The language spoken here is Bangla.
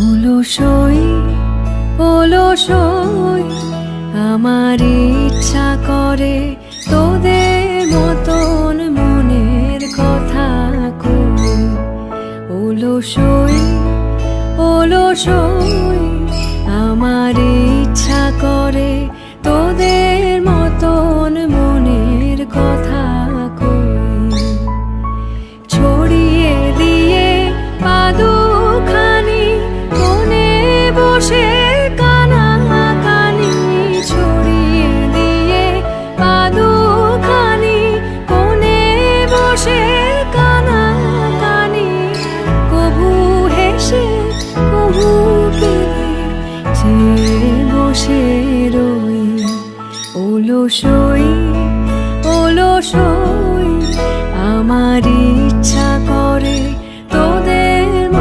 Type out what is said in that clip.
অলসই অলসই আমার ইচ্ছা করে তোদের মতন মনের কথা কই। অলসই অলসই আমার ইচ্ছা করে তোদের মতন মনের কথা কই। ছড়িয়ে দিয়ে পাদুখানি কোণে বসে কানাকানি, ছড়িয়ে দিয়ে পাদুখানি কোণে বসে কানাকানি, কভু হেসে কভু কেঁদে চেয়ে বসে রই। অলসই অলসই